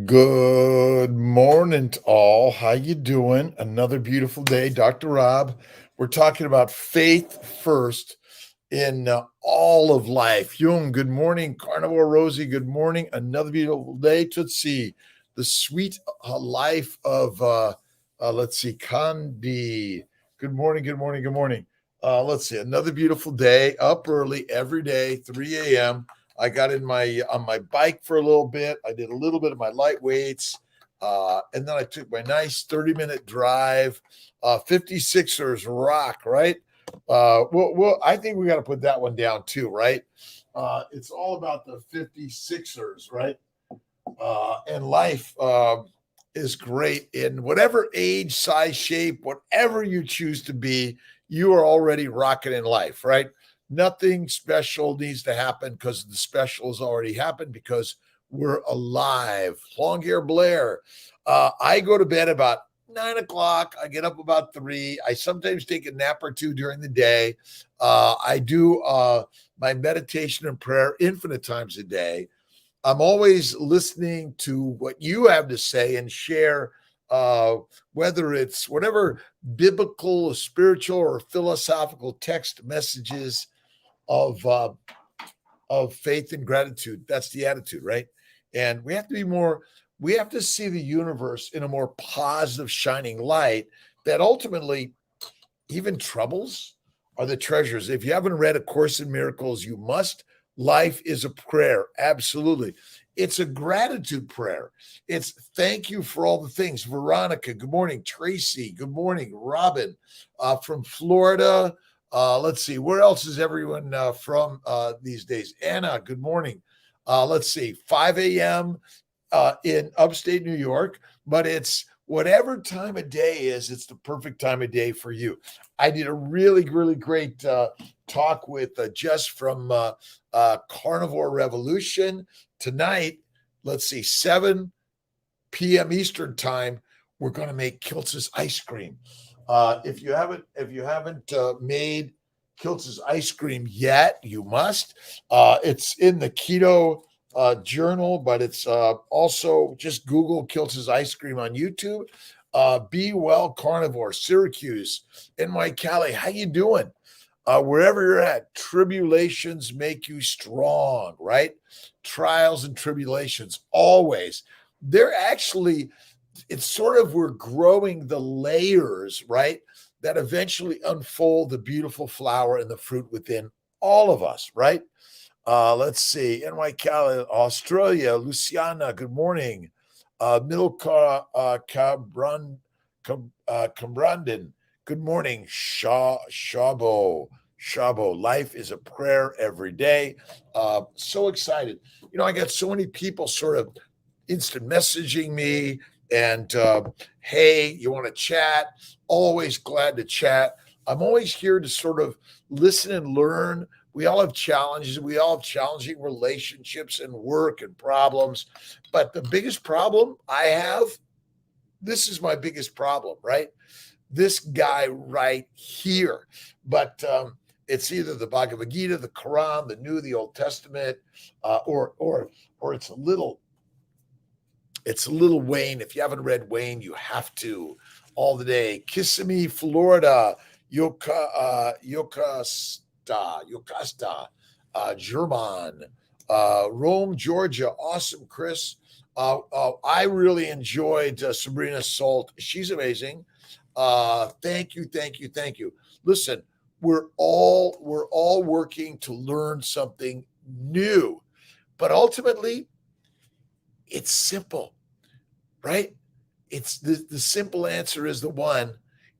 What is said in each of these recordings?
Good morning to all. How you doing? Another beautiful day, Dr. Rob. We're talking about faith first in all of life. Jung, good morning. Carnivore Rosie, good morning. Another beautiful day. Tootsie, the sweet life of, let's see, Kandi. Good morning, good morning, good morning. Let's see, another beautiful day. Up early every day, 3 a.m. I got in my on my bike for a little bit. I did a little bit of my light weights, and then I took my nice 30-minute drive. 56ers rock, right? I think we got to put that one down too, right? It's all about the 56ers, right? And life is great in whatever age, size, shape, whatever you choose to be, you are already rocking in life, right? Nothing special needs to happen because the special has already happened because we're alive. Long hair Blair. I go to bed about 9 o'clock. I get up about 3. I sometimes take a nap or two during the day. I do my meditation and prayer infinite times a day. I'm always listening to what you have to say and share, uh, whether it's whatever biblical, or spiritual, or philosophical text messages of uh, of faith and gratitude. That's the attitude, right? And we have to be more. We have to see the universe in a more positive, shining light. That ultimately, even troubles are the treasures. If you haven't read A Course in Miracles, you must. Life is a prayer. Absolutely. It's a gratitude prayer. It's thank you for all the things. Veronica, good morning. Tracy, good morning. Robin from Florida. Let's see, where else is everyone from these days? Anna, good morning. Let's see, 5 a.m. In upstate New York, but it's whatever time of day is, it's the perfect time of day for you. I did a really, really great talk with Jess from Carnivore Revolution tonight. Let's see, 7 p.m. Eastern time. We're going to make Kiltz's ice cream. If you haven't made Kiltz's ice cream yet, you must. It's in the Keto journal, but it's also just Google Kiltz's ice cream on YouTube. Be Well Carnivore, Syracuse, NY Cali. How you doing? Wherever you're at, tribulations make you strong, right? Trials and tribulations, always. They're actually, it's sort of, we're growing the layers, right? That eventually unfold the beautiful flower and the fruit within all of us, right? Let's see. NY Cali, Australia. Luciana, good morning. Milka Cambrandon, good morning. Shabo. Life is a prayer every day. So excited. I got so many people sort of instant messaging me and, hey, you want to chat? Always glad to chat. I'm always here to sort of listen and learn. We all have challenges. We all have challenging relationships and work and problems. But the biggest problem I have, this is my biggest problem, right? This guy right here. But it's either the Bhagavad Gita, the Quran, the New, the Old Testament, or it's a little Wayne. If you haven't read Wayne, you have to all the day. Kissimmee, Florida, Yokasta, German, Rome, Georgia. Awesome, Chris. I really enjoyed Sabrina Salt. She's amazing. Thank you, thank you, thank you. Listen, we're all working to learn something new, but ultimately, it's simple, right? It's the simple answer is the one,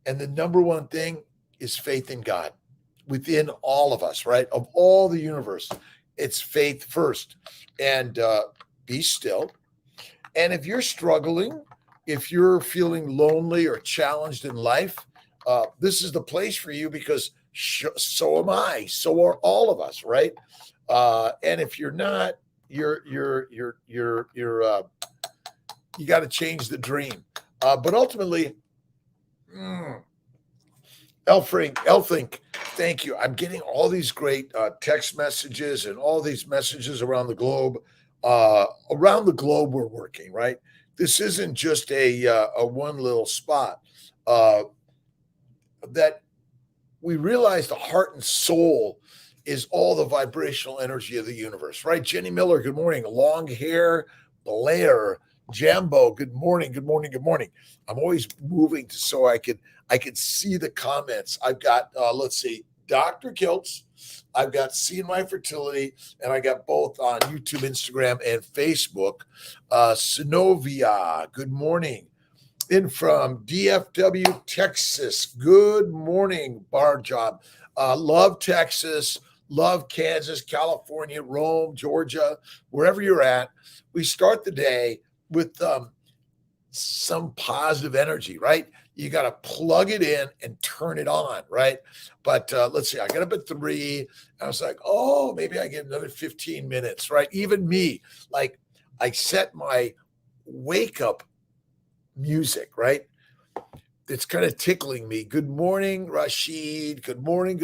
and the number one thing is faith in God within all of us, right? Of all the universe, it's faith first, and be still. And if you're struggling, if you're feeling lonely or challenged in life, this is the place for you because so am I. So are all of us, right? And if you're not, you got to change the dream. But ultimately, mm, Elfink, thank you. I'm getting all these great text messages and all these messages around the globe. Around the globe we're working, right? This isn't just a one little spot. Uh, that we realize the heart and soul is all the vibrational energy of the universe, right? Jenny Miller, good morning. Long hair, Blair, Jambo, good morning, good morning, good morning. I'm always moving so I could see the comments. I've got let's see, Dr. Kiltz, I've got See My Fertility, and I got both on YouTube, Instagram, and Facebook. Synovia, good morning. In from DFW, Texas. Good morning, Bar Job. Love Texas, love Kansas, California, Rome, Georgia, wherever you're at. We start the day with some positive energy, right? You got to plug it in and turn it on, right? But let's see, I got up at 3. I was like, oh, maybe I get another 15 minutes, right? Even me, like I set my wake up music, right? It's kind of tickling me. Good morning, Rashid. Good morning,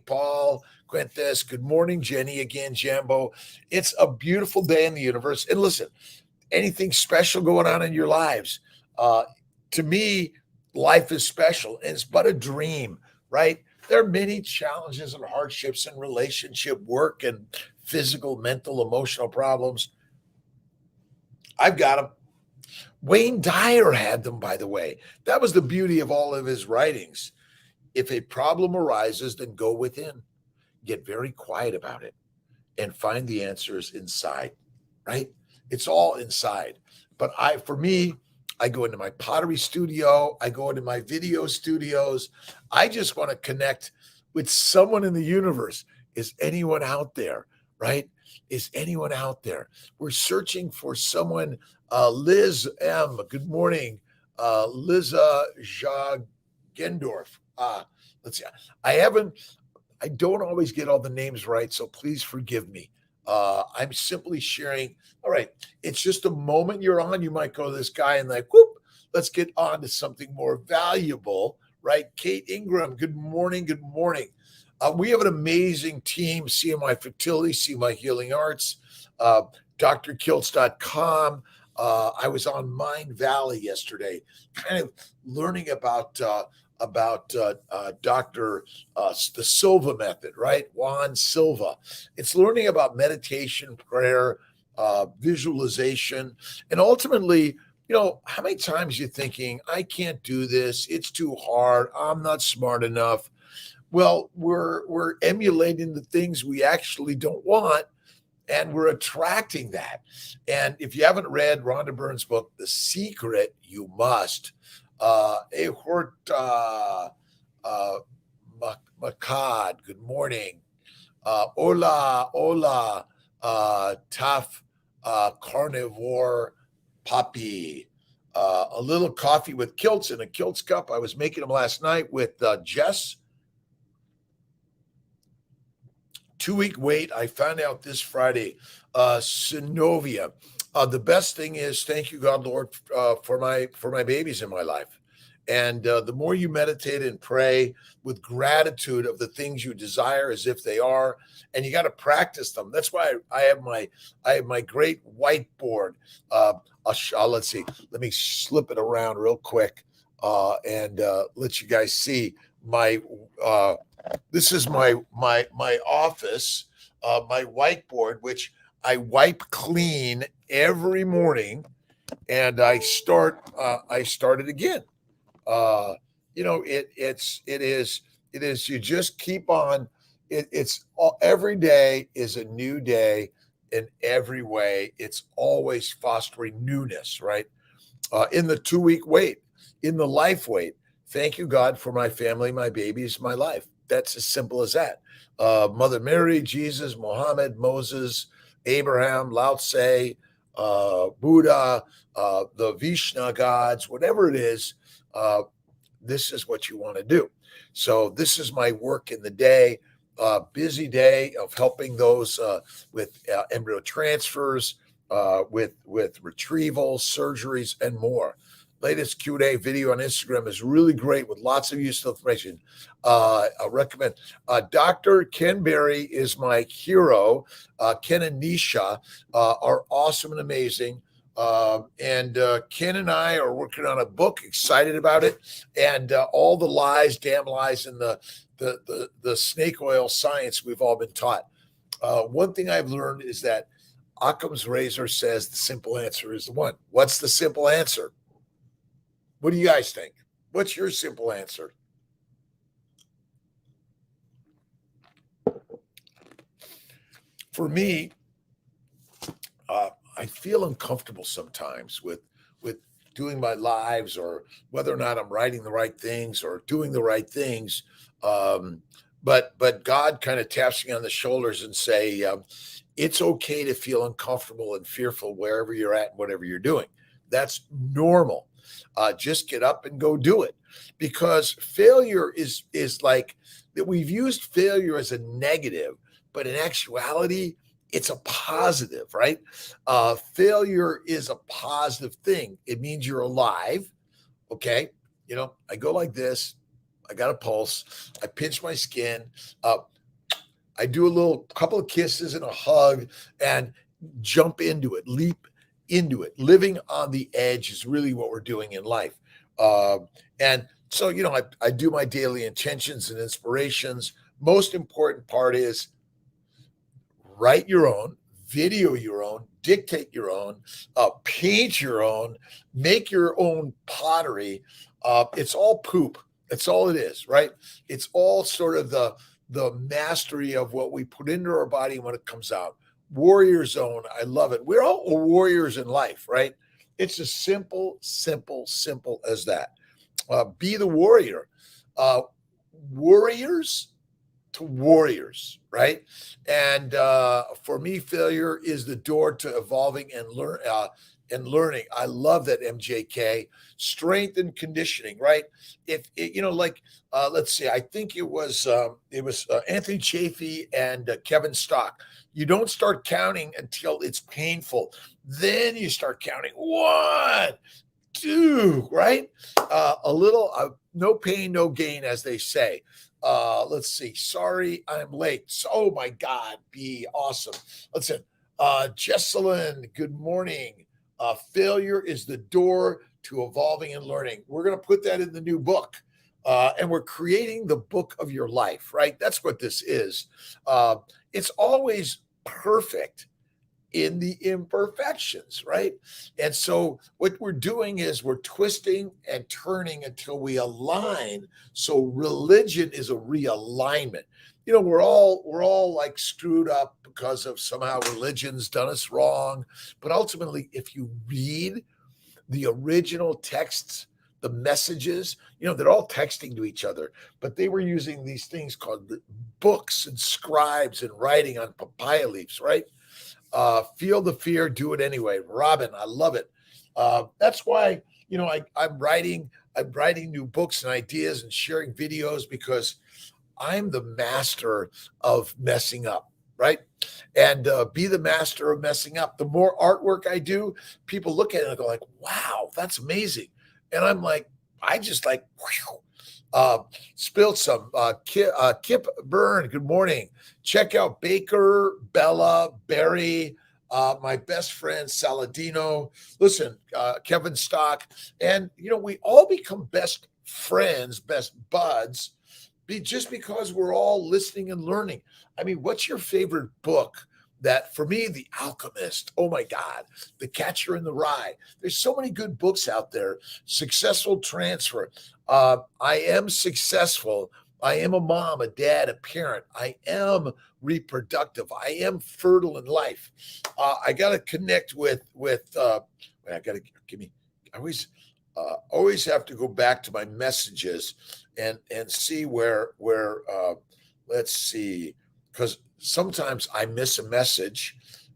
Paul Quintes. Good morning, Jenny. Again, Jambo. It's a beautiful day in the universe. And listen, anything special going on in your lives? To me, life is special, and it's but a dream, right? There are many challenges and hardships in relationship, work, and physical, mental, emotional problems. I've got them. Wayne Dyer had them, by the way. That was the beauty of all of his writings. If a problem arises, then go within, get very quiet about it, and find the answers inside, right? It's all inside. But for me, I go into my pottery studio, I go into my video studios. I just want to connect with someone in the universe. Is anyone out there, right? Is anyone out there? We're searching for someone. Liz M. Good morning. Liza Jagendorf. Let's see. I don't always get all the names right, so please forgive me. I'm simply sharing. All right, it's just a moment you're on. You might go to this guy and like, whoop, let's get on to something more valuable, right? Kate Ingram, good morning. Good morning. We have an amazing team. See My Fertility, See My Healing Arts, drkiltz.com. I was on Mind Valley yesterday, kind of learning about Dr. The Silva method, right? Juan Silva. It's learning about meditation, prayer, visualization, and ultimately, how many times you're thinking, I can't do this. It's too hard. I'm not smart enough. Well, we're emulating the things we actually don't want, and we're attracting that. And if you haven't read Rhonda Byrne's book, The Secret, you must. Ehort Makad, good morning. Hola, Taf Carnivore Poppy. A little coffee with Kiltz in a Kiltz cup. I was making them last night with Jess. 2-week wait. I found out this Friday. Synovia. The best thing is, thank you, God, Lord, for my babies in my life. And the more you meditate and pray with gratitude of the things you desire as if they are, and you got to practice them. That's why I have my great whiteboard. Let's see. Let me slip it around real quick and let you guys see my. This is my office, my whiteboard, which I wipe clean every morning, and I start it again. It is. You just keep on. Every day is a new day in every way. It's always fostering newness, right? In the 2-week wait, in the life wait. Thank you, God, for my family, my babies, my life. That's as simple as that. Mother Mary, Jesus, Muhammad, Moses, Abraham, Lao Tse, Buddha, the Vishnu gods, whatever it is, this is what you want to do. So this is my work in the day, busy day of helping those with embryo transfers, with retrievals, surgeries, and more. latest Q&A video on Instagram is really great with lots of useful information. I recommend. Dr. Ken Berry is my hero. Ken and Nisha are awesome and amazing. And Ken and I are working on a book, excited about it. And all the lies, damn lies, and the snake oil science we've all been taught. One thing I've learned is that Occam's razor says the simple answer is the one. What's the simple answer? What do you guys think? What's your simple answer? For me, I feel uncomfortable sometimes with doing my lives, or whether or not I'm writing the right things or doing the right things. But God kind of taps me on the shoulders and say, it's okay to feel uncomfortable and fearful wherever you're at and whatever you're doing. That's normal. Just get up and go do it, because failure is like that. We've used failure as a negative, but in actuality, it's a positive, right? Failure is a positive thing. It means you're alive. Okay. I go like this. I got a pulse. I pinch my skin. I do a couple of kisses and a hug and jump into it, leap into it. Living on the edge is really what we're doing in life. And so, I do my daily intentions and inspirations. Most important part is write your own, video your own, dictate your own, paint your own, make your own pottery. It's all poop. That's all it is, right? It's all sort of the mastery of what we put into our body when it comes out. Warrior zone. I love it. We're all warriors in life, right? It's as simple as that. Be the warrior. Warriors to warriors, right? And for me, failure is the door to evolving and learning. I love that, MJK. Strength and conditioning, right? Let's see, I think it was Anthony Chafee and Kevin Stock. You don't start counting until it's painful. Then you start counting 1, 2, right? No pain, no gain, as they say. Let's see. Sorry, I'm late. Oh my God, be awesome. Listen, Jesselyn, good morning. Failure is the door to evolving and learning. We're going to put that in the new book. And we're creating the book of your life, right? That's what this is. It's always perfect in the imperfections, right? And so what we're doing is we're twisting and turning until we align. So religion is a realignment. We're all like screwed up because of somehow religion's done us wrong. But ultimately, if you read the original texts, the messages, they're all texting to each other, but they were using these things called books and scribes and writing on papaya leaves, right? Feel the fear, do it anyway. Robin, I love it. That's why, I'm writing new books and ideas and sharing videos, because I'm the master of messing up, right? And be the master of messing up. The more artwork I do, people look at it and go like, wow, that's amazing. And I'm like, I just like, spilled some. Kip Byrne, good morning. Check out Baker, Bella, Barry, my best friend Saladino. Listen, Kevin Stock. And, we all become best friends, best buds, just because we're all listening and learning. I mean, what's your favorite book? That, for me, The Alchemist, oh my God, The Catcher in the Rye. There's so many good books out there. Successful Transfer. I am successful. I am a mom, a dad, a parent. I am reproductive. I am fertile in life. I got to connect with I got to give me, I always have to go back to my messages and see where let's see, because sometimes I miss a message.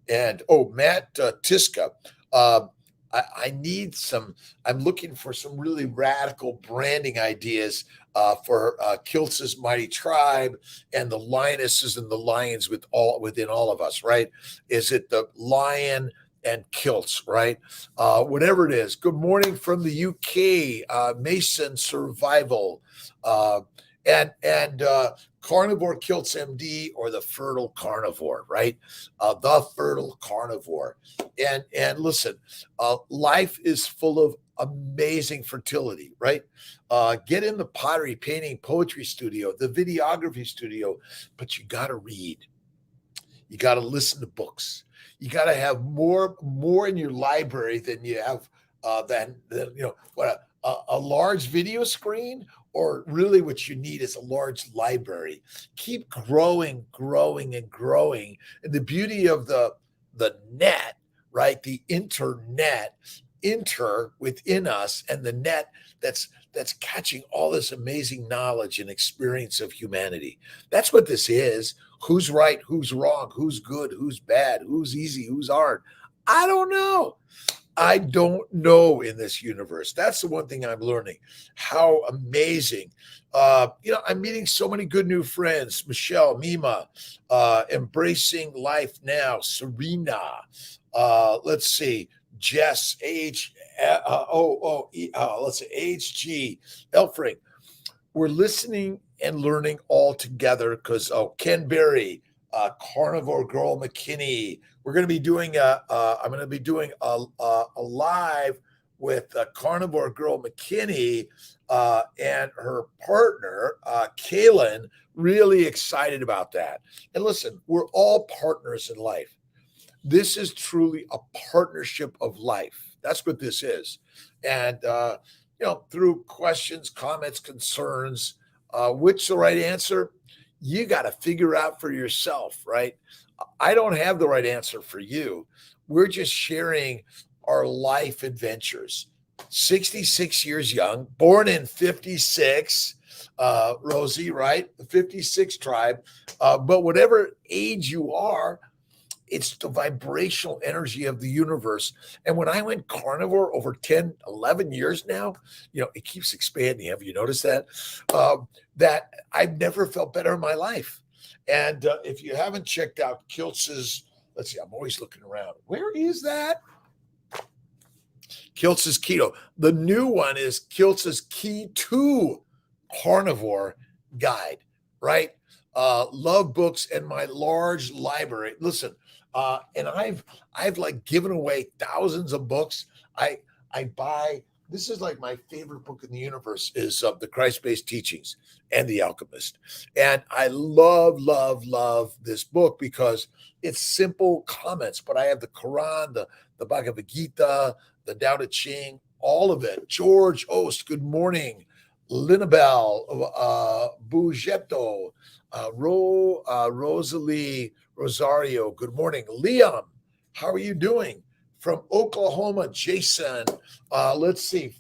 And Matt Tiska, I need I'm looking for some really radical branding ideas for Kiltz's Mighty Tribe and the lionesses and the lions within all of us, right? Is it the lion and Kiltz, right? Whatever it is. Good morning from the UK, Mason Survival, uh, and Carnivore Kiltz MD, or the Fertile Carnivore, right? The Fertile Carnivore. And listen, life is full of amazing fertility, right? Get in the pottery, painting, poetry studio, the videography studio, but you got to read. You got to listen to books. You got to have more in your library than you have than what a large video screen, or really what you need is a large library. Keep growing, growing, and growing. And the beauty of the net, right? The internet, inter within us, and the net that's catching all this amazing knowledge and experience of humanity. That's what this is. Who's right? Who's wrong? Who's good? Who's bad? Who's easy? Who's hard? I don't know. I don't know in this universe. That's the one thing I'm learning. How amazing. I'm meeting so many good new friends. Michelle, Mima, Embracing Life Now, Serena. Let's see. Jess, let's say HG, Elfring. We're listening and learning all together because Ken Berry, Carnivore Girl McKinney. We're going to be doing I'm going to be doing a live with Carnivore Girl McKinney and her partner, Kaylin. Really excited about that. And listen, we're all partners in life. This is truly a partnership of life. That's what this is. And, through questions, comments, concerns, which the right answer, you got to figure out for yourself, right? I don't have the right answer for you. We're just sharing our life adventures. 66 years young, born in 56, Rosie, right? The 56 tribe. But whatever age you are, it's the vibrational energy of the universe. And when I went carnivore over 10, 11 years now, it keeps expanding. Have you noticed that? That I've never felt better in my life. And if you haven't checked out Kiltz's, let's see, I'm always looking around. Where is that? Kiltz's Keto. The new one is Kiltz's Keto Carnivore Guide, right? Love books and my large library. Listen, and I've like given away thousands of books. I buy. This is like my favorite book in the universe is the Christ-based teachings and the Alchemist. And I love this book because it's simple comments, but I have the Quran, the Bhagavad Gita, the Tao Te Ching, all of it. George Ost, good morning. Linabel, Bugetto, Rosalie Rosario, good morning. Liam, how are you doing? From Oklahoma, Jason. Let's see,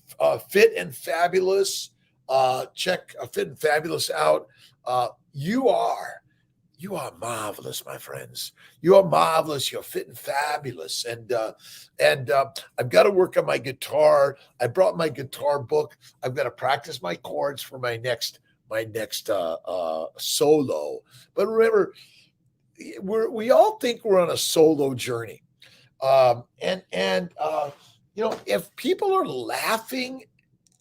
Fit and Fabulous. Check Fit and Fabulous out. You are marvelous, my friends. You are marvelous. You're fit and fabulous. And I've got to work on my guitar. I brought my guitar book. I've got to practice my chords for my next solo. But remember, we all think we're on a solo journey. If people are laughing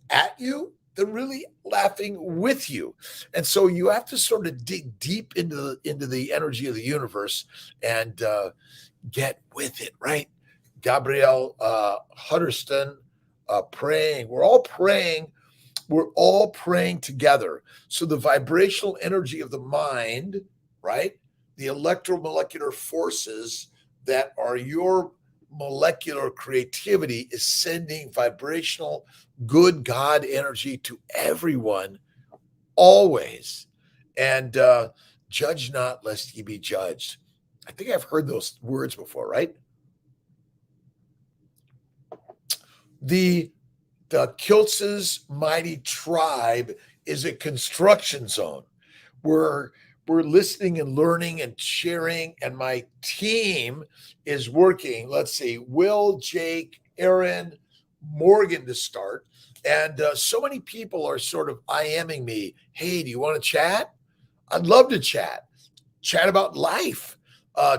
at you, they're really laughing with you. And so you have to sort of dig deep into the energy of the universe and get with it, right? Gabrielle Hutterston praying. We're all praying. We're all praying together. So the vibrational energy of the mind, right? The electromolecular forces that are your molecular creativity is sending vibrational good God energy to everyone always. And judge not lest ye be judged. I think I've heard those words before, right? The Kiltz's mighty tribe is a construction zone. We're listening and learning and sharing, and my team is working. Let's see, Will, Jake, Aaron, Morgan to start. And so many people are sort of IMing me. Hey, do you want to chat? I'd love to chat about life.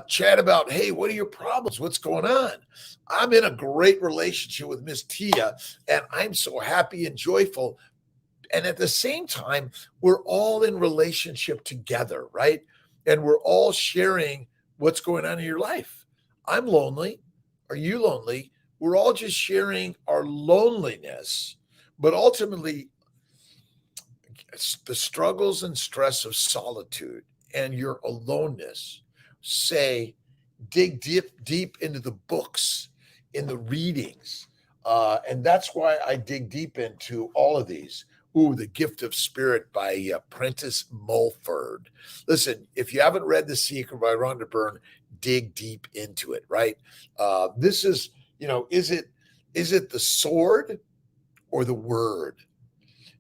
chat about, hey, what are your problems? What's going on? I'm in a great relationship with Miss Tia, and I'm so happy and joyful. And at the same time, we're all in relationship together, right? And we're all sharing what's going on in your life. I'm lonely. Are you lonely? We're all just sharing our loneliness, but ultimately, it's the struggles and stress of solitude and your aloneness. Say, dig deep into the books, in the readings. And that's why I dig deep into all of these. Ooh, The Gift of Spirit by Prentice Mulford. Listen, if you haven't read The Secret by Rhonda Byrne, dig deep into it, right? This is, is it the sword or the word?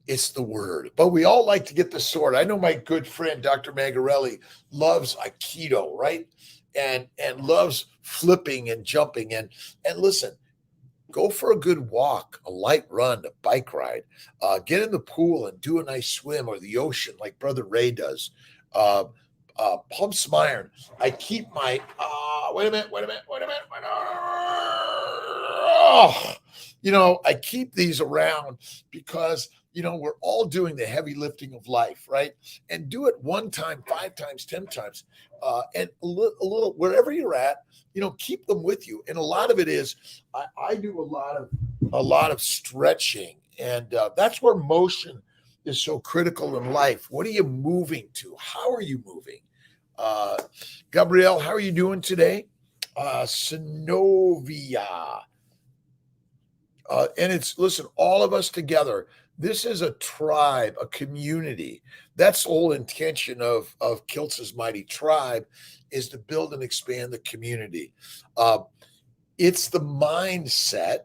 It's the word. But we all like to get the sword. I know my good friend Dr. Magarelli loves Aikido, right? And loves flipping and jumping. And listen, go for a good walk, a light run, a bike ride. Get in the pool and do a nice swim, or the ocean like Brother Ray does. Uh, Pump some iron. I keep my wait a minute, wait a minute, wait a minute. Oh, I keep these around because we're all doing the heavy lifting of life, right? And do it one time, 5 times, 10 times, and a little wherever you're at. Keep them with you. And a lot of it is I do a lot of stretching, and that's where motion is so critical in life. What are you moving to? How are you moving? Uh, Gabrielle, how are you doing today? Synovia. And listen, all of us together. This is a tribe, a community. That's the whole intention of Kiltz's Mighty Tribe, is to build and expand the community. Uh, it's the mindset,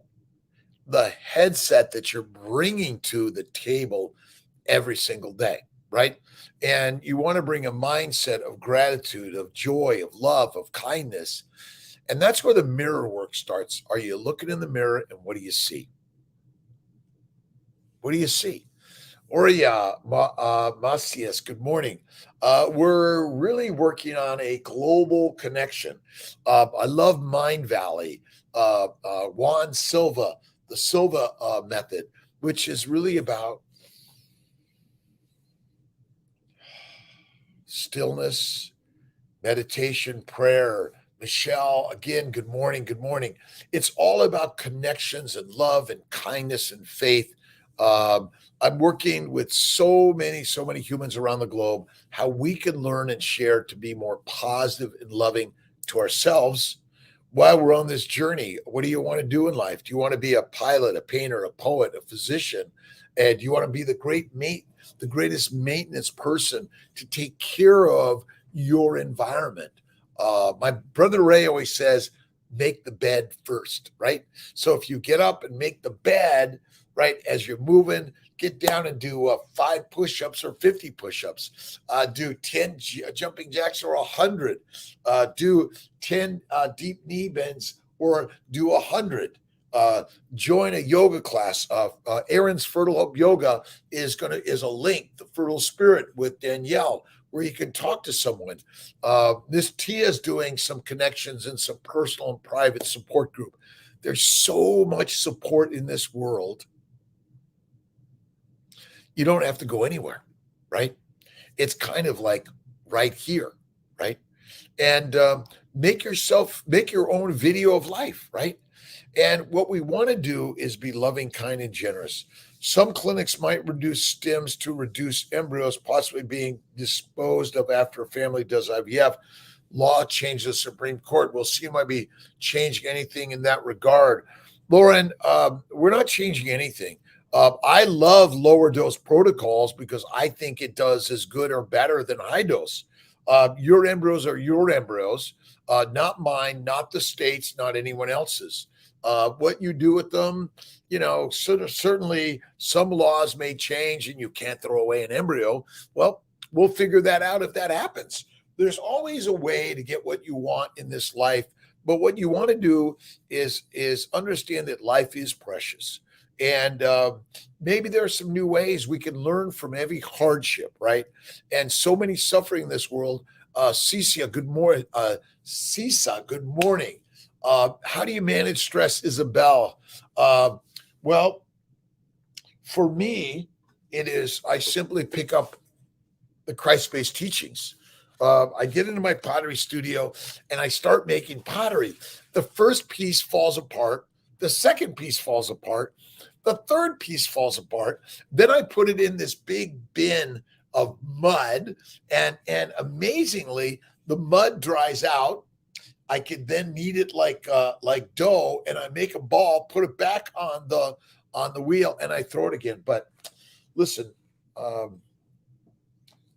the headset that you're bringing to the table every single day, right? And you want to bring a mindset of gratitude, of joy, of love, of kindness. And that's where the mirror work starts. Are you looking in the mirror, and what do you see? What do you see? Oria Macias, good morning. We're really working on a global connection. I love Mind Valley, Juan Silva, the Silva method, which is really about stillness, meditation, prayer. Michelle, again, good morning. Good morning. It's all about connections and love and kindness and faith. I'm working with so many humans around the globe, how we can learn and share to be more positive and loving to ourselves while we're on this journey. What do you want to do in life? Do you want to be a pilot, a painter, a poet, a physician? And do you want to be the greatest maintenance person to take care of your environment? My brother Ray always says, make the bed first, right? So if you get up and make the bed, right, as you're moving, get down and do 5 push-ups or 50 push-ups. Do 10 jumping jacks or 100. Do 10 deep knee bends or do 100. Join a yoga class. Aaron's Fertile Hope Yoga is a link, the Fertile Spirit with Danielle, where you can talk to someone. This Tia is doing some connections in some personal and private support group. There's so much support in this world. You don't have to go anywhere, right? It's kind of like right here, right? And make your own video of life, right? And what we want to do is be loving, kind, and generous. Some clinics might reduce stems to reduce embryos possibly being disposed of after a family does IVF. Law changed the Supreme Court. We'll see, might be changing anything in that regard. Lauren, we're not changing anything. I love lower dose protocols because I think it does as good or better than high dose. Your embryos are your embryos, not mine, not the state's, not anyone else's. What you do with them, certainly some laws may change and you can't throw away an embryo. Well, we'll figure that out if that happens. There's always a way to get what you want in this life. But what you want to do is understand that life is precious. And maybe there are some new ways we can learn from every hardship, right? And so many suffering in this world. Cece, good morning. Cisa, good morning. How do you manage stress, Isabel? Well, for me, it is I simply pick up the Christ-based teachings. I get into my pottery studio and I start making pottery. The first piece falls apart. The second piece falls apart. The third piece falls apart. Then I put it in this big bin of mud, and amazingly, the mud dries out. I could then knead it like dough, and I make a ball, put it back on the wheel, and I throw it again. But listen, um,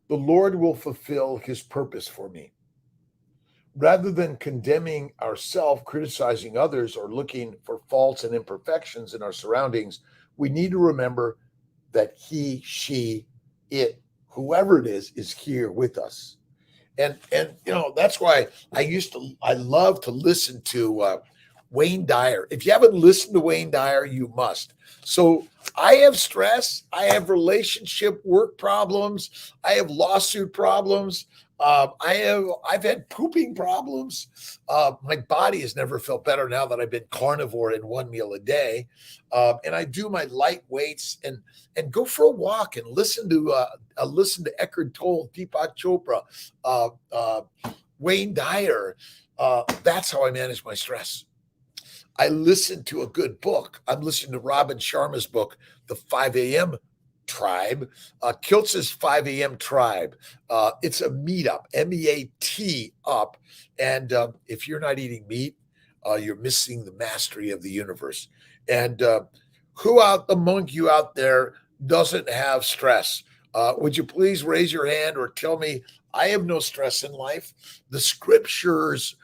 the Lord will fulfill his purpose for me. Rather than condemning ourselves, criticizing others, or looking for faults and imperfections in our surroundings, we need to remember that he, she, it, whoever it is here with us. And that's why I love to listen to Wayne Dyer. If you haven't listened to Wayne Dyer, you must. So I have stress, I have relationship work problems, I have lawsuit problems, I've had pooping problems. My body has never felt better now that I've been carnivore in one meal a day, and I do my light weights and go for a walk and listen to Eckhart Tolle, Deepak Chopra, Wayne Dyer. That's how I manage my stress. I listen to a good book. I'm listening to Robin Sharma's book, The 5 a.m. Tribe, Kiltz's 5 a.m. Tribe. It's a meetup, MEAT up. And if you're not eating meat, you're missing the mastery of the universe. And who among you out there doesn't have stress? Would you please raise your hand or tell me I have no stress in life? The scriptures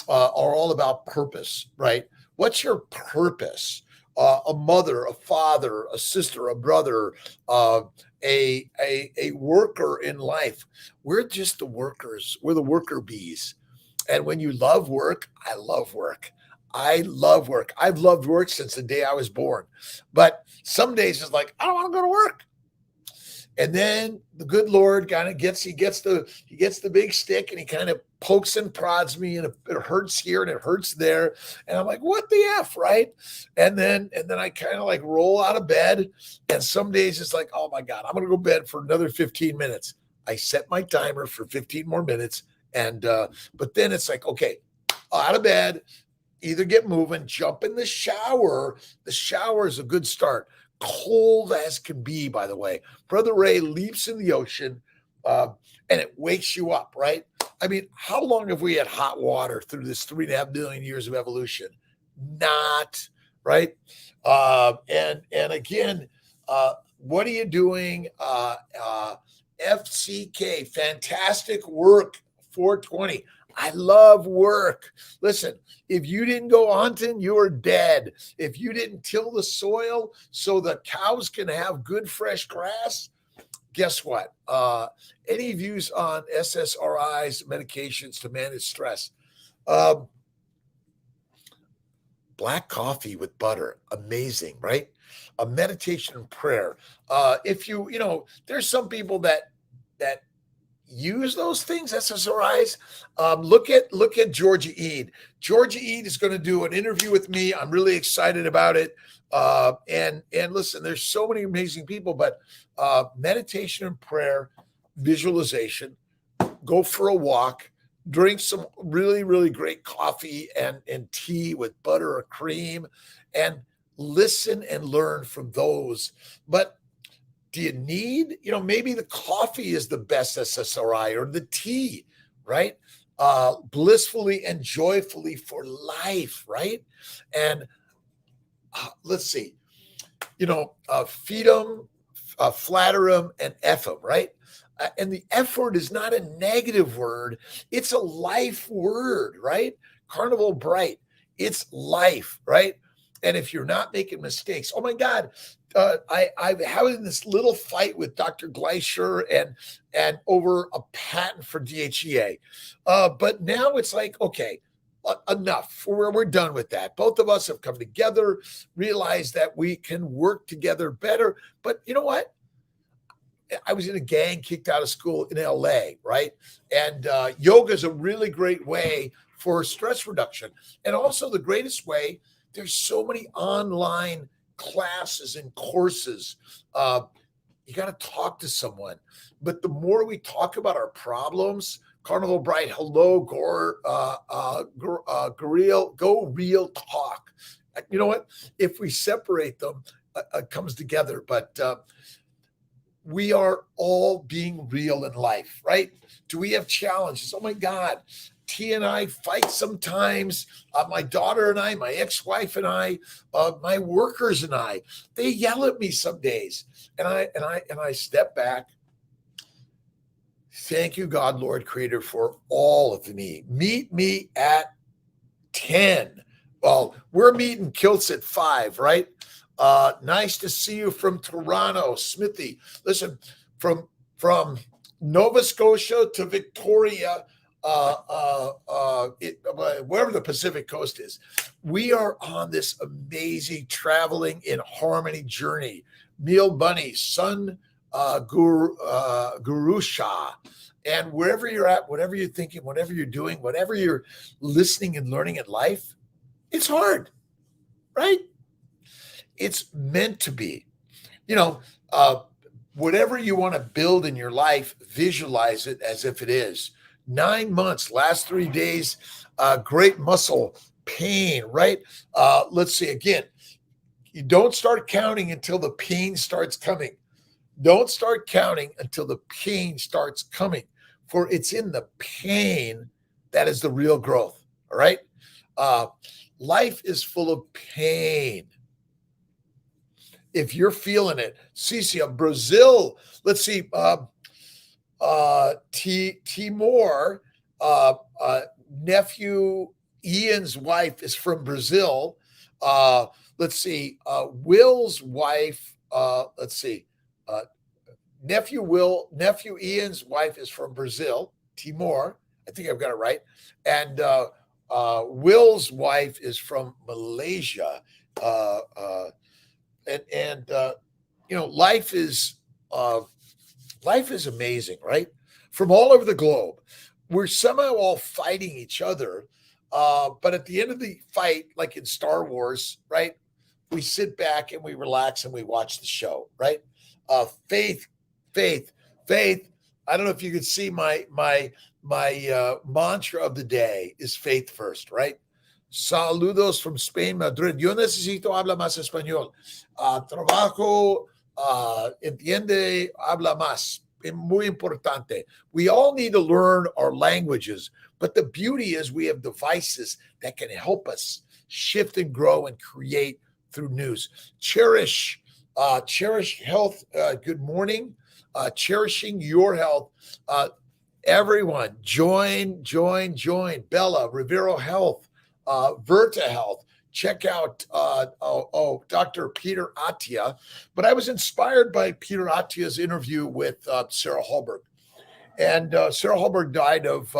are all about purpose, right? What's your purpose? A mother, a father, a sister, a brother, a worker in life. We're just the workers. We're the worker bees. And when you love work, I love work. I love work. I've loved work since the day I was born. But some days it's like, I don't want to go to work. And then the good Lord kind of gets the big stick and he kind of pokes and prods me, and it hurts here and it hurts there. And I'm like, what the F, right? And then I kind of like roll out of bed. And some days it's like, oh my God, I'm gonna go to bed for another 15 minutes. I set my timer for 15 more minutes. And but then it's like, okay, out of bed, either get moving, jump in the shower. The shower is a good start. Cold as can be, by the way. Brother Ray leaps in the ocean and it wakes you up, right? I mean, how long have we had hot water through this 3.5 billion years of evolution? Not, right? And again, what are you doing? FCK, fantastic work, 420. I love work. Listen, if you didn't go hunting, you are dead. If you didn't till the soil so the cows can have good fresh grass, guess what? Any views on SSRIs, medications to manage stress? Black coffee with butter, amazing, right? A meditation and prayer. If there's some people that use those things, SSRIs. Look at Georgia Eid. Georgia Eid is going to do an interview with me. I'm really excited about it. And listen, there's so many amazing people, but meditation and prayer, visualization, go for a walk, drink some really, really great coffee and tea with butter or cream, and listen and learn from those. But do you need, maybe the coffee is the best SSRI or the tea, right? Blissfully and joyfully for life, right? And let's see, feed them, flatter them, and F them, right? And the F word is not a negative word. It's a life word, right? Carnival Bright, it's life, right? And if you're not making mistakes, oh my God, I've having this little fight with Dr. Gleischer and over a patent for DHEA. But now it's like, okay, enough. We're done with that. Both of us have come together, realized that we can work together better. But you know what? I was in a gang, kicked out of school in LA, right? And yoga is a really great way for stress reduction. And also the greatest way, there's so many online classes and courses. You got to talk to someone. But the more we talk about our problems, Carnival Bright, hello, go real talk. You know what? If we separate them, it comes together. But we are all being real in life, right? Do we have challenges? Oh my God. T and I fight sometimes. My daughter and I, my ex-wife and I, my workers and I, they yell at me some days. And I step back. Thank you, God, Lord, Creator, for all of me. Meet me at 10. Well, we're meeting Kiltz at 5, right? Nice to see you from Toronto, Smithy. Listen, from Nova Scotia to Victoria, wherever the Pacific Coast is, we are on this amazing traveling in harmony journey. Neil Bunny, Sun Gurusha, and wherever you're at, whatever you're thinking, whatever you're doing, whatever you're listening and learning in life, it's hard, right? It's meant to be. Whatever you want to build in your life, visualize it as if it is. 9 months, last 3 days, great muscle pain, right? Let's see again. You don't start counting until the pain starts coming. Don't start counting until the pain starts coming, for it's in the pain that is the real growth. All right. Life is full of pain. If you're feeling it, Cicia, Brazil, let's see, Timor, nephew Ian's wife is from Brazil. Let's see, Will's wife, nephew Ian's wife is from Brazil, Timor. I think I've got it right. And Will's wife is from Malaysia. Life is amazing, right? From all over the globe, we're somehow all fighting each other. But at the end of the fight, like in Star Wars, right? We sit back and we relax and we watch the show, right? Faith. I don't know if you could see my mantra of the day is faith first, right? Saludos from Spain, Madrid. Yo necesito hablar más español. Trabajo, entiende, habla más. Muy importante. We all need to learn our languages, but the beauty is we have devices that can help us shift and grow and create through news. Cherish health. Good morning. Cherishing your health. Everyone, join. Bella, Rivero Health, Verta Health. Check out Dr. Peter Attia. But I was inspired by Peter Attia's interview with Sarah Hallberg. And Sarah Hallberg died of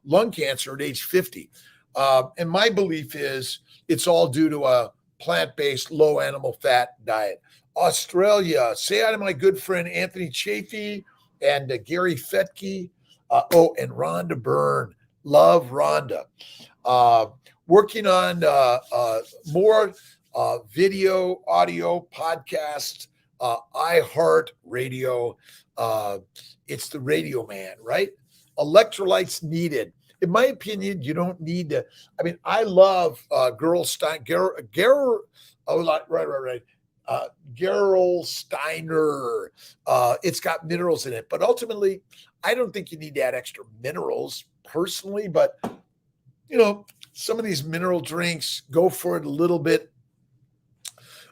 lung cancer at age 50. And my belief is it's all due to a plant-based, low animal fat diet. Australia, say hi to my good friend Anthony Chafee and Gary Fetke. And Rhonda Byrne. Love Rhonda. Working on more video, audio, podcast, iHeart Radio. It's the radio man, right? Electrolytes needed. In my opinion, you don't need to. I mean, I love Gerl Steiner. It's got minerals in it, but ultimately, I don't think you need to add extra minerals personally. But some of these mineral drinks, go for it a little bit.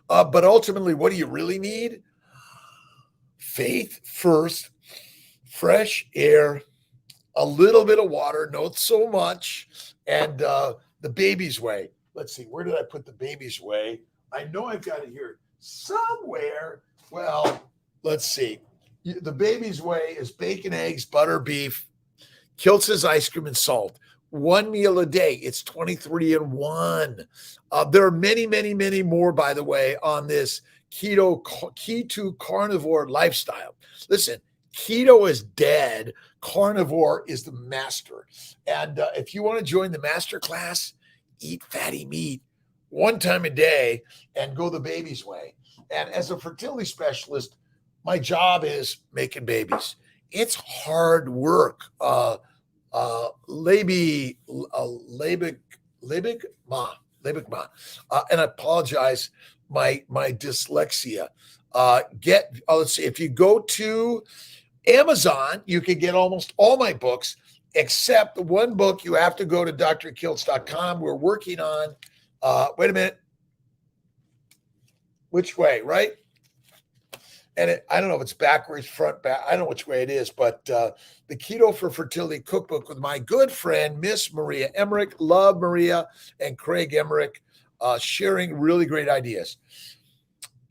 But ultimately, what do you really need? Faith first, fresh air, a little bit of water, not so much, and the baby's way. Let's see, where did I put the baby's way? I know I've got it here somewhere. Well, let's see. The baby's way is bacon, eggs, butter, beef, Kiltz's ice cream, and salt. One meal a day. It's 23 and 1. There are many, many, many more, by the way, on this keto carnivore lifestyle. Listen, keto is dead. Carnivore is the master. And if you want to join the master class, eat fatty meat one time a day and go the baby's way. And as a fertility specialist, my job is making babies. It's hard work. Labig ma. And I apologize, my dyslexia. Let's see, if you go to Amazon, you can get almost all my books, except the one book you have to go to drkiltz.com. We're working on, wait a minute, which way, right? And I don't know if it's backwards, front, back. I don't know which way it is, but the Keto for Fertility cookbook with my good friend, Miss Maria Emmerich. Love Maria and Craig Emmerich, sharing really great ideas.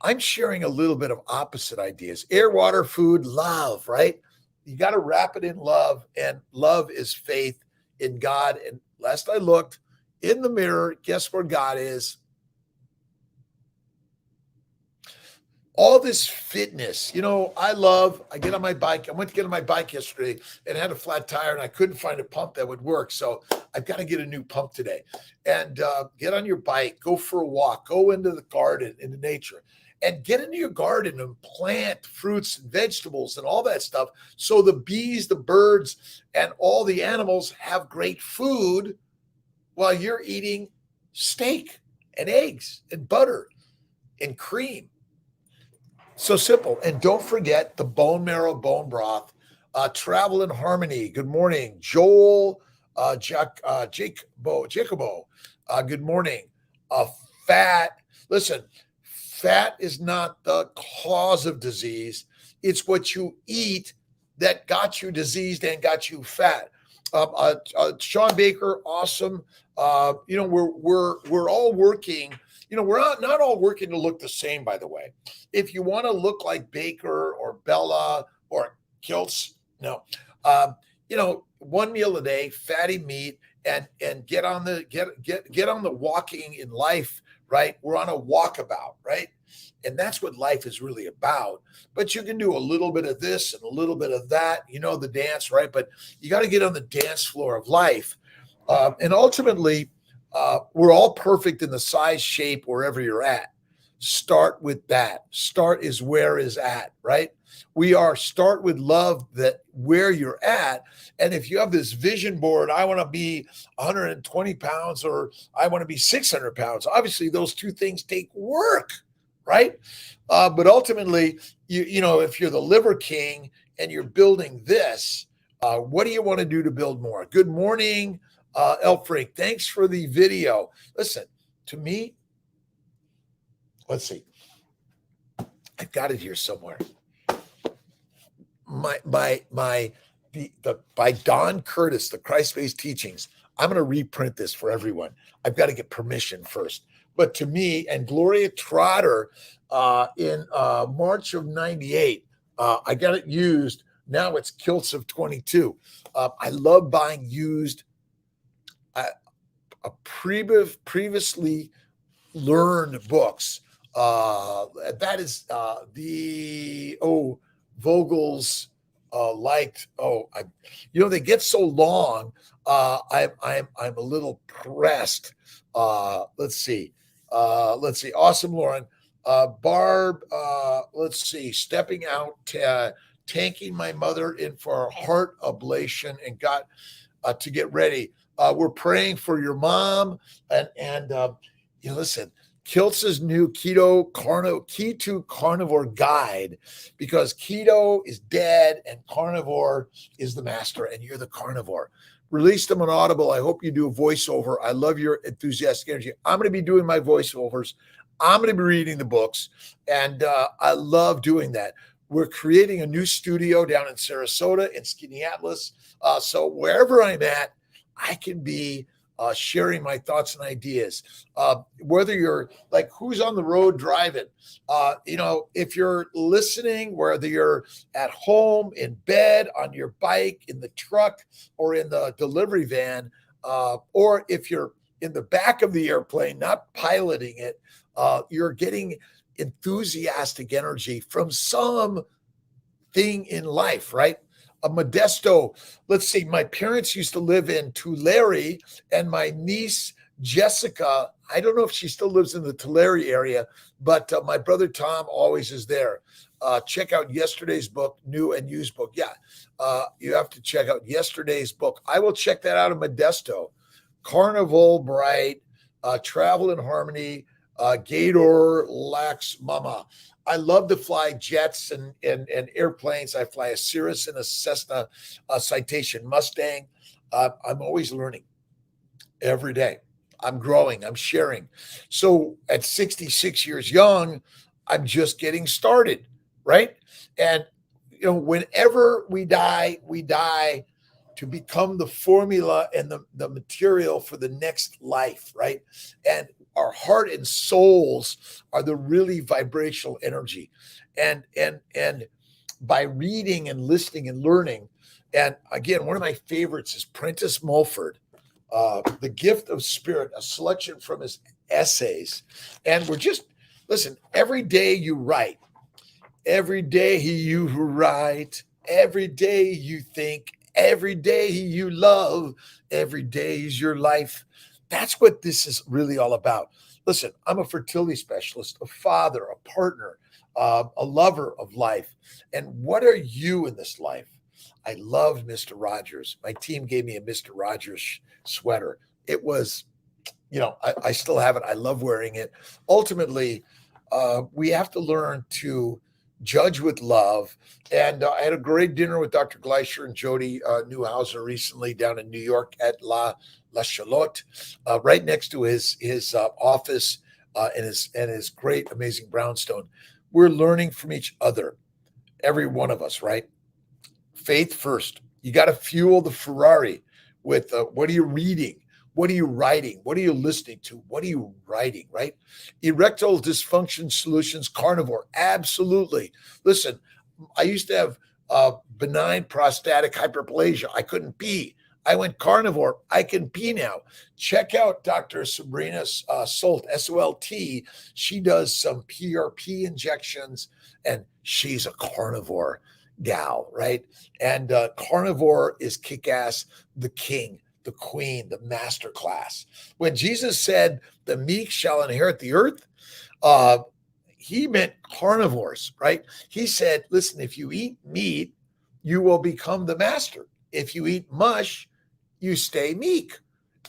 I'm sharing a little bit of opposite ideas. Air, water, food, love, right? You got to wrap it in love, and love is faith in God. And last I looked in the mirror, guess where God is? All this fitness, I get on my bike. I went to get on my bike yesterday and had a flat tire, and I couldn't find a pump that would work. So I've got to get a new pump today. And get on your bike, go for a walk, go into the garden, into nature, and get into your garden and plant fruits and vegetables and all that stuff. So the bees, the birds, and all the animals have great food while you're eating steak and eggs and butter and cream. So simple. And don't forget the bone marrow, bone broth, travel in harmony. Good morning, Joel, Jacobo. Good morning. Fat. Listen, fat is not the cause of disease. It's what you eat that got you diseased and got you fat. Sean Baker, awesome. We're all working. We're not all working to look the same, by the way. If you want to look like Baker or Bella or Kiltz, no. One meal a day, fatty meat, and get on the walking in life, right? We're on a walkabout, right? And that's what life is really about. But you can do a little bit of this and a little bit of that, the dance, right? But you got to get on the dance floor of life. And ultimately, we're all perfect in the size, shape, wherever you're at. Start with that. Start is where is at, right? Start with love that where you're at. And if you have this vision board, I want to be 120 pounds or I want to be 600 pounds. Obviously, those two things take work, right? But ultimately, if you're the liver king and you're building this, what do you want to do to build more? Good morning, Elfrink. Thanks for the video. Listen, to me, let's see. I've got it here somewhere. By Don Curtis, the Christ-based teachings. I'm going to reprint this for everyone. I've got to get permission first. But to me, and Gloria Trotter in March of 98, I got it used. Now it's Kiltz of 22. I love buying used previously learned books. That is Vogel's liked. They get so long. I'm a little pressed. Let's see. Awesome, Lauren. Barb. Let's see. Stepping out, tanking my mother in for a heart ablation and got to get ready. We're praying for your mom and listen. Kiltz's new keto carnivore guide, because keto is dead and carnivore is the master, and you're the carnivore. Release them on Audible. I hope you do a voiceover. I love your enthusiastic energy. I'm going to be doing my voiceovers. I'm going to be reading the books, and I love doing that. We're creating a new studio down in Sarasota in Skinny Atlas. So wherever I'm at, I can be sharing my thoughts and ideas. Whether you're like, who's on the road driving, if you're listening, whether you're at home, in bed, on your bike, in the truck, or in the delivery van, or if you're in the back of the airplane, not piloting it, you're getting enthusiastic energy from some thing in life, right? A Modesto. Let's see, my parents used to live in Tulare, and my niece Jessica, I don't know if she still lives in the Tulare area, but my brother Tom always is there. Check out yesterday's book, new and used book. Yeah, you have to check out yesterday's book. I will check that out in Modesto. Carnival Bright, Travel in Harmony, Gator Lax Mama. I love to fly jets and airplanes. I fly a Cirrus and a Cessna Citation Mustang. I'm always learning every day. I'm growing. I'm sharing. So at 66 years young, I'm just getting started, right? And whenever we die to become the formula and the material for the next life, right? And our heart and souls are the really vibrational energy. And by reading and listening and learning, and again, one of my favorites is Prentice Mulford, The Gift of Spirit, a selection from his essays. And listen, every day you write, every day you write, every day you think, every day you love, every day is your life. That's what this is really all about. Listen, I'm a fertility specialist, a father, a partner, a lover of life. And what are you in this life? I loved Mr. Rogers. My team gave me a Mr. Rogers sweater. It was, I still have it. I love wearing it. Ultimately, we have to learn to judge with love. And I had a great dinner with Dr. Gleicher and Jody Newhouser recently down in New York at La Chalotte, right next to his office and his great, amazing brownstone. We're learning from each other, every one of us, right? Faith first. You got to fuel the Ferrari with what are you reading? What are you writing? What are you listening to? What are you writing, right? Erectile dysfunction solutions, carnivore. Absolutely. Listen, I used to have benign prostatic hyperplasia. I couldn't pee. I went carnivore. I can pee now. Check out Dr. Sabrina Solt, S-O-L-T. She does some PRP injections, and she's a carnivore gal, right? And carnivore is kick-ass, the king, the queen, the master class. When Jesus said the meek shall inherit the earth, he meant carnivores, right? He said, listen, if you eat meat, you will become the master. If you eat mush, you stay meek.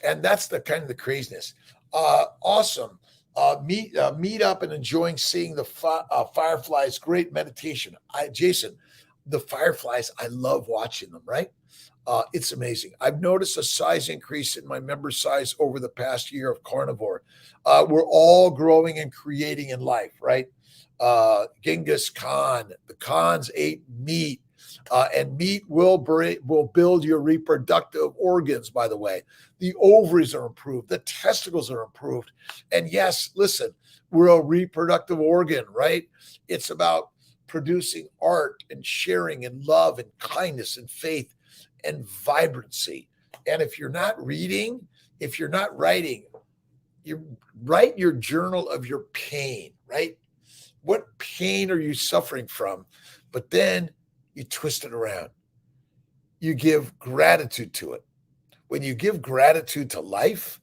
And that's the kind of the craziness. Awesome. Meet up and enjoying seeing the fireflies. Great meditation. Jason, the fireflies, I love watching them, right? It's amazing. I've noticed a size increase in my member size over the past year of carnivore. We're all growing and creating in life, right? Genghis Khan, the Khans ate meat, and meat will build your reproductive organs, by the way. The ovaries are improved. The testicles are improved. And yes, listen, we're a reproductive organ, right? It's about producing art and sharing and love and kindness and faith and vibrancy. And if you're not reading, if you're not writing, you write your journal of your pain, right? What pain are you suffering from? But then you twist it around. You give gratitude to it. When you give gratitude to life,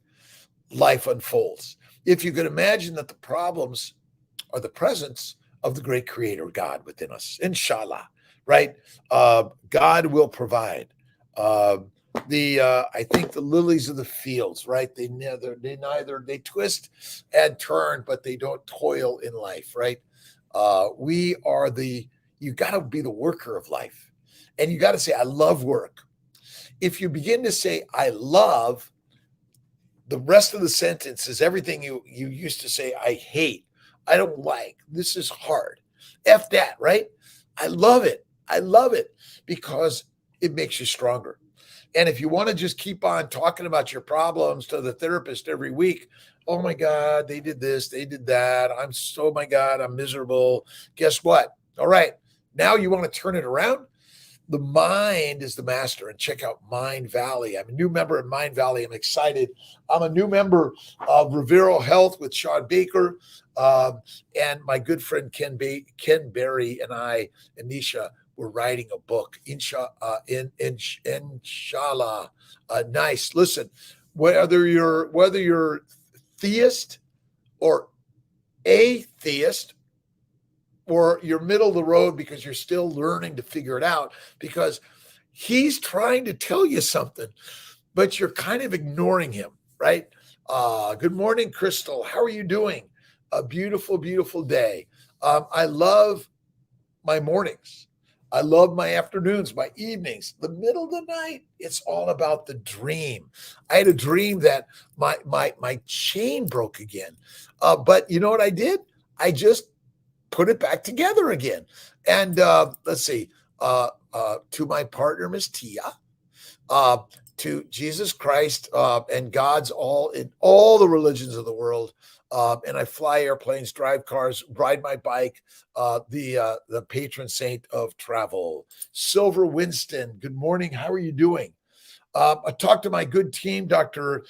life unfolds. If you could imagine that the problems are the presence of the great creator God within us, inshallah, right? God will provide. I think the lilies of the fields, right? They twist and turn, but they don't toil in life, right? You got to be the worker of life. And you got to say, I love work. If you begin to say, I love, the rest of the sentence is everything you used to say, I hate, I don't like, this is hard. F that, right? I love it. I love it because it makes you stronger. And if you want to just keep on talking about your problems to the therapist every week, oh my God, they did this, they did that. Oh my God, I'm miserable. Guess what? All right. Now you want to turn it around? the mind is the master. And check out Mind Valley. I'm a new member in Mind Valley. I'm excited. I'm a new member of Reviral Health with Sean Baker. And my good friend Ken Berry and I, and Nisha, we're writing a book. Inshallah. Nice. Listen, whether you're theist or atheist, or you're middle of the road because you're still learning to figure it out, because he's trying to tell you something, but you're kind of ignoring him, right? Good morning, Crystal. How are you doing? A beautiful, beautiful day. I love my mornings. I love my afternoons, my evenings, the middle of the night. It's all about the dream. I had a dream that my chain broke again. But you know what I did? I just put it back together again. And let's see, to my partner, Miss Tia, to Jesus Christ, and God's in all the religions of the world. And I fly airplanes, drive cars, ride my bike, the patron saint of travel. Silver Winston, good morning. How are you doing? I talked to my good team, Dr.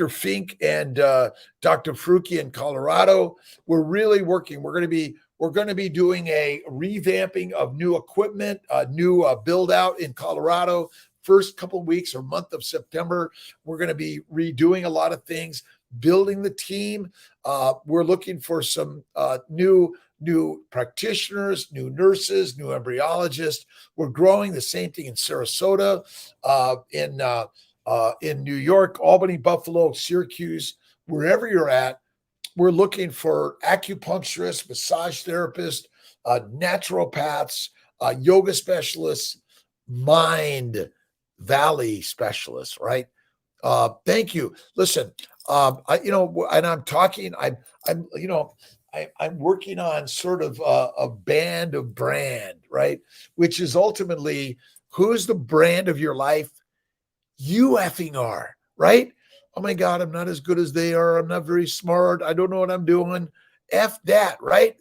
Fink and Dr. Fruki in Colorado. We're really working. We're going to be doing a revamping of new equipment, a new build out in Colorado. First couple of weeks or month of September, we're going to be redoing a lot of things, building the team. We're looking for some new practitioners, new nurses, new embryologists. We're growing the same thing in Sarasota, in New York, Albany, Buffalo, Syracuse, wherever you're at. We're looking for acupuncturists, massage therapists, naturopaths, yoga specialists, Mind Valley specialists, right? Thank you. Listen, and I'm talking, I'm working on sort of a band of brand, right? Which is ultimately, who's the brand of your life? You effing are, right? Oh my God, I'm not as good as they are. I'm not very smart. I don't know what I'm doing. F that, right?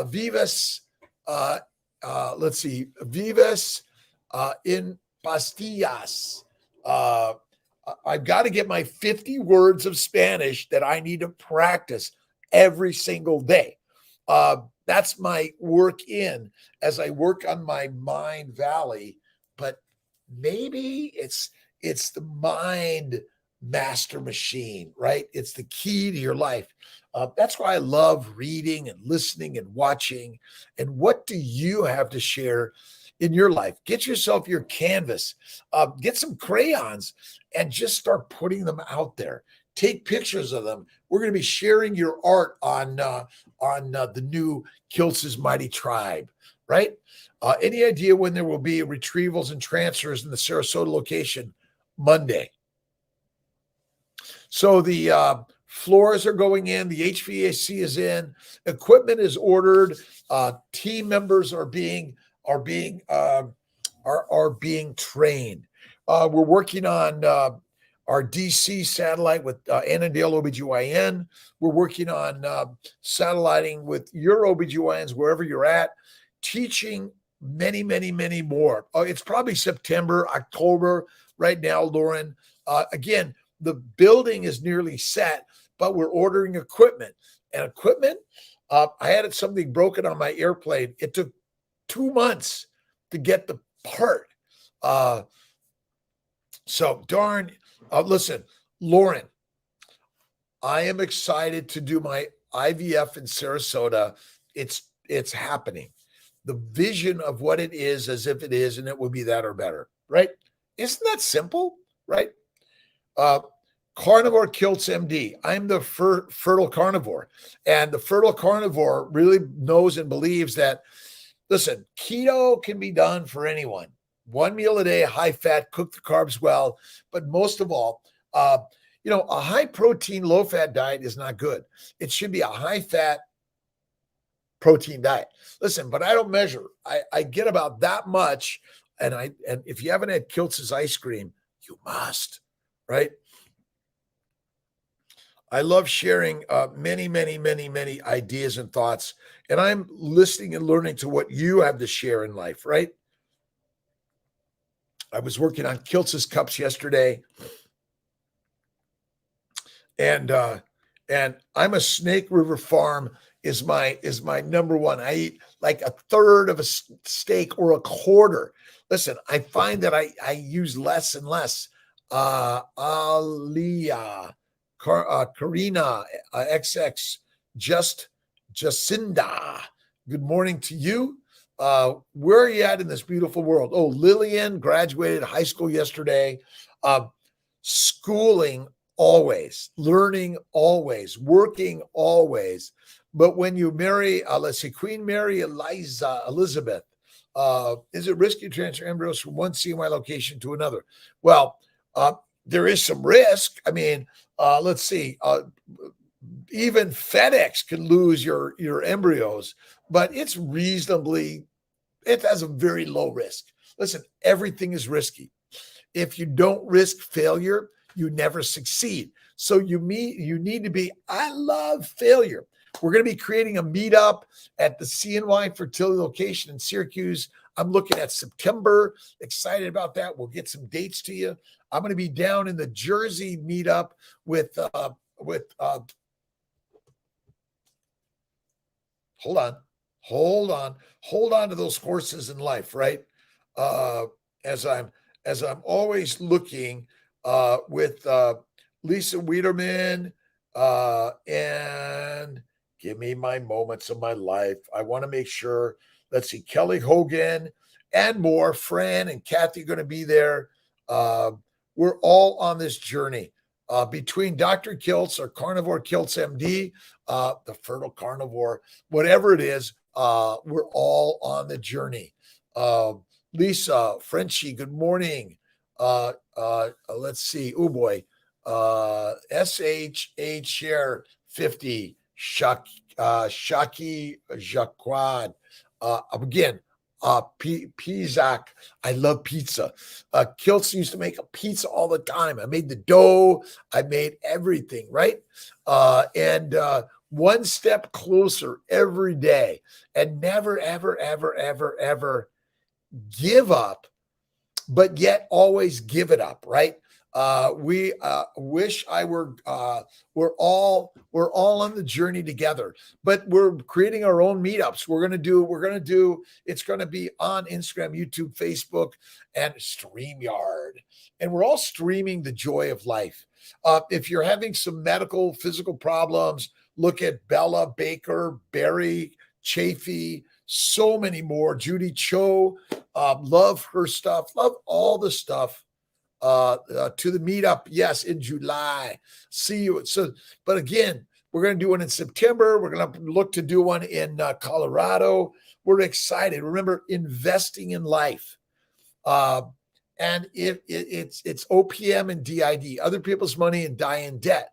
Vivas, let's see, Vivas in pastillas. I've got to get my 50 words of Spanish that I need to practice every single day. That's my work as I work on my Mind Valley. But maybe it's the mind master machine, right? It's the key to your life. That's why I love reading and listening and watching. And what do you have to share in your life? Get yourself your canvas, get some crayons, and just start putting them out there. Take pictures of them. We're going to be sharing your art on the new Kiltz's Mighty Tribe, right? Any idea when there will be retrievals and transfers in the Sarasota location? Monday. So the floors are going in, the HVAC is in, equipment is ordered, team members are being trained. We're working on our DC satellite with Annandale OBGYN. We're working on satelliting with your OBGYNs wherever you're at, teaching many, many, many more. It's probably September, October right now, Lauren. Again, the building is nearly set, but we're ordering equipment. And equipment, I had something broken on my airplane. It took 2 months to get the part. Listen, Lauren, I am excited to do my IVF in Sarasota. It's happening. The vision of what it is as if it is, and it will be that or better, right? Isn't that simple, right? Carnivore Kiltz MD. I'm the fertile carnivore. And the fertile carnivore really knows and believes that, listen, keto can be done for anyone. 1 meal a day, high fat, cook the carbs well. But most of all, a high protein, low fat diet is not good. It should be a high fat protein diet. Listen, but I don't measure. I get about that much. And if you haven't had Kiltz's ice cream, you must, right? I love sharing many, many, many, many ideas and thoughts. And I'm listening and learning to what you have to share in life, right? I was working on Kiltz's cups yesterday, and I'm a Snake River Farm is my number one. I eat like a third of a steak or a quarter. Listen, I find that I use less and less. Aliyah, Karina, XX, just Jacinda. Good morning to you. Where are you at in this beautiful world? Oh, Lillian graduated high school yesterday. Schooling always, learning always, working always. But when you marry, let's see, Queen Mary Elizabeth, is it risky to transfer embryos from one CMY location to another? Well, there is some risk. I mean, let's see, even FedEx can lose your embryos, but it has a very low risk. Listen, everything is risky. If you don't risk failure, you never succeed. So you need to be, I love failure. We're going to be creating a meetup at the CNY Fertility location in Syracuse. I'm looking at September, excited about that. We'll get some dates to you. I'm going to be down in the Jersey meetup with hold on to those horses in life, right? As I'm always looking with Lisa Wiederman and give me my moments of my life. I want to make sure, let's see, Kelly Hogan and more. Fran and Kathy are going to be there. We're all on this journey. Between Dr. Kiltz or Carnivore Kiltz MD, the Fertile Carnivore, whatever it is, we're all on the journey. Lisa, Frenchie, good morning. Let's see. Oh boy. SHH share 50. Shaki Jacquad. Again, Pizak. I love pizza. Kiltz used to make a pizza all the time. I made the dough. I made everything, right? And one step closer every day, and never, ever, ever, ever, ever give up, but yet always give it up, right? We wish I were, we're all on the journey together, but we're creating our own meetups. We're going to do, it's going to be on Instagram, YouTube, Facebook, and StreamYard. And we're all streaming the joy of life. If you're having some medical, physical problems, look at Bella Baker, Barry Chafee, so many more. Judy Cho, love her stuff, love all the stuff. To the meetup, yes, in July. See you. So, but again, we're going to do one in September. We're going to look to do one in Colorado. We're excited. Remember, investing in life. And it's OPM and DID, other people's money, and die in debt.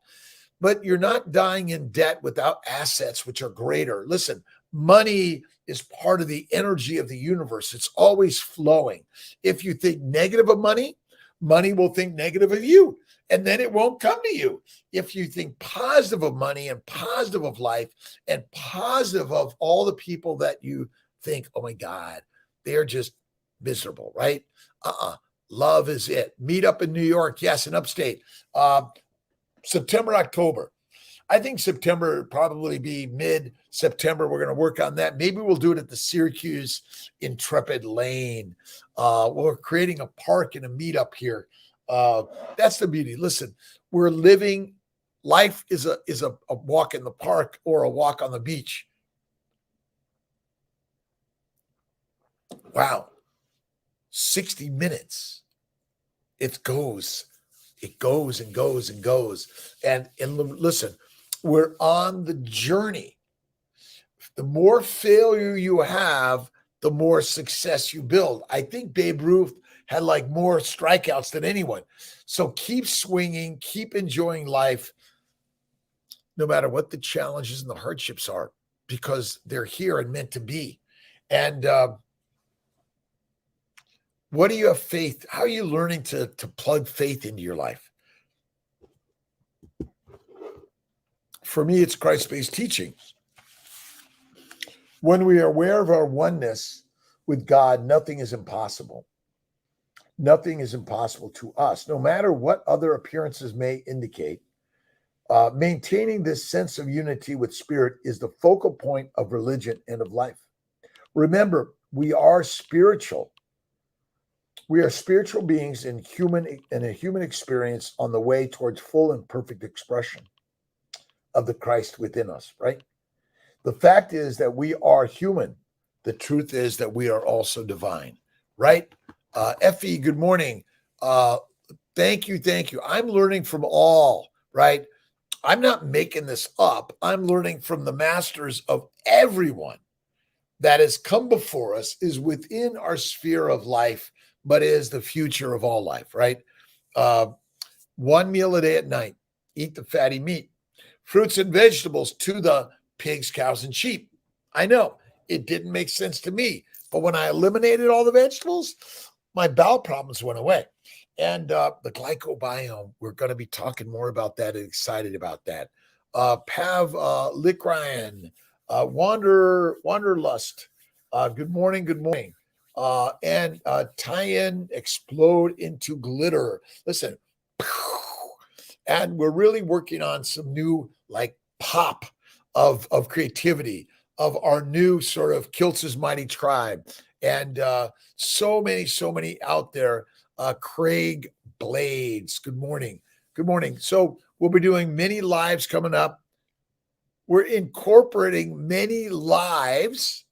But you're not dying in debt without assets, which are greater. Listen, money is part of the energy of the universe. It's always flowing. If you think negative of money, money will think negative of you, and then it won't come to you. If you think positive of money and positive of life and positive of all the people that you think, oh my God, they're just miserable, right? Love is it. Meet up in New York. Yes, in upstate. September, October. I think September would probably be mid-September. We're going to work on that. Maybe we'll do it at the Syracuse Intrepid Lane. We're creating a park and a meetup here. That's the beauty. Listen, we're living. Life is a walk in the park or a walk on the beach. Wow. 60 minutes. It goes and goes and goes. And listen, we're on the journey. The more failure you have, the more success you build. I think Babe Ruth had like more strikeouts than anyone. So keep swinging, keep enjoying life, no matter what the challenges and the hardships are, because they're here and meant to be. And what do you have faith? How are you learning to plug faith into your life? For me, it's Christ-based teaching. When we are aware of our oneness with God, nothing is impossible. Nothing is impossible to us, no matter what other appearances may indicate. Maintaining this sense of unity with spirit is the focal point of religion and of life. Remember, we are spiritual. We are spiritual beings in a human experience on the way towards full and perfect expression of the Christ within us, right? The fact is that we are human. The truth is that we are also divine, right? Effie, good morning. Thank you. I'm learning from all, right? I'm not making this up. I'm learning from the masters of everyone that has come before us, is within our sphere of life, but is the future of all life, right? One meal a day at night, eat the fatty meat, fruits and vegetables to the pigs, cows, and sheep. I know it didn't make sense to me, but when I eliminated all the vegetables, my bowel problems went away. And the glycobiome, we're going to be talking more about that and excited about that. Pav Likryan, Wanderlust, good morning. And tie-in, explode into glitter. Listen, and we're really working on some new like pop of creativity of our new sort of Kiltz's Mighty Tribe. And so many out there. Craig Blades, good morning. So we'll be doing many lives coming up. We're incorporating many lives.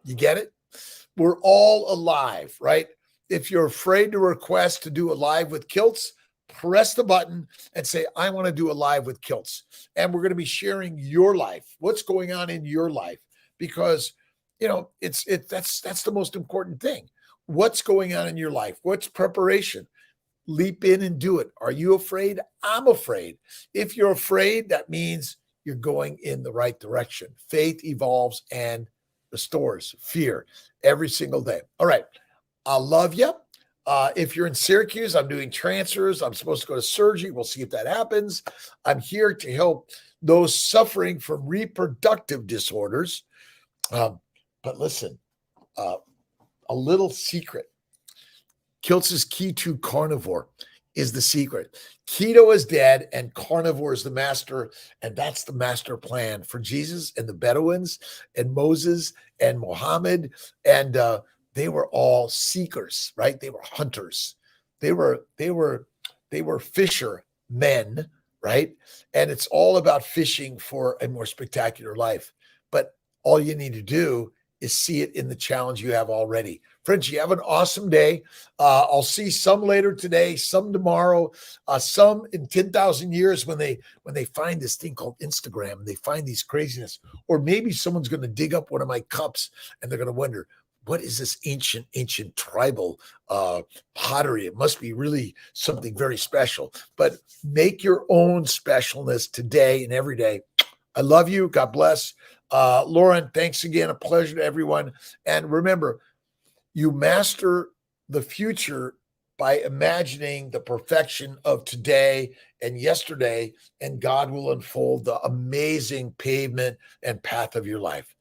You get it? We're all alive, right? If you're afraid to request to do a live with Kiltz, press the button and say, I want to do a live with Kiltz. And we're going to be sharing your life, what's going on in your life, because that's the most important thing. What's going on in your life? What's preparation? Leap in and do it. Are you afraid? I'm afraid. If you're afraid, that means you're going in the right direction. Faith evolves and restores fear every single day. All right. I love you. If you're in Syracuse, I'm doing transfers. I'm supposed to go to surgery. We'll see if that happens. I'm here to help those suffering from reproductive disorders. But listen, a little secret. Kiltz's Keto carnivore is the secret. Keto is dead and carnivore is the master. And that's the master plan for Jesus and the Bedouins and Moses and Muhammad. And they were all seekers, right? They were hunters. They were fisher men, right? And it's all about fishing for a more spectacular life. But all you need to do is see it in the challenge you have already. Friends, you have an awesome day. I'll see some later today, some tomorrow, some in 10,000 years when they find this thing called Instagram and they find these craziness. Or maybe someone's going to dig up one of my cups and they're going to wonder, what is this ancient tribal pottery? It must be really something very special. But make your own specialness today and every day. I love you. God bless. Lauren, thanks again. A pleasure to everyone. And remember, you master the future by imagining the perfection of today and yesterday, and God will unfold the amazing pavement and path of your life.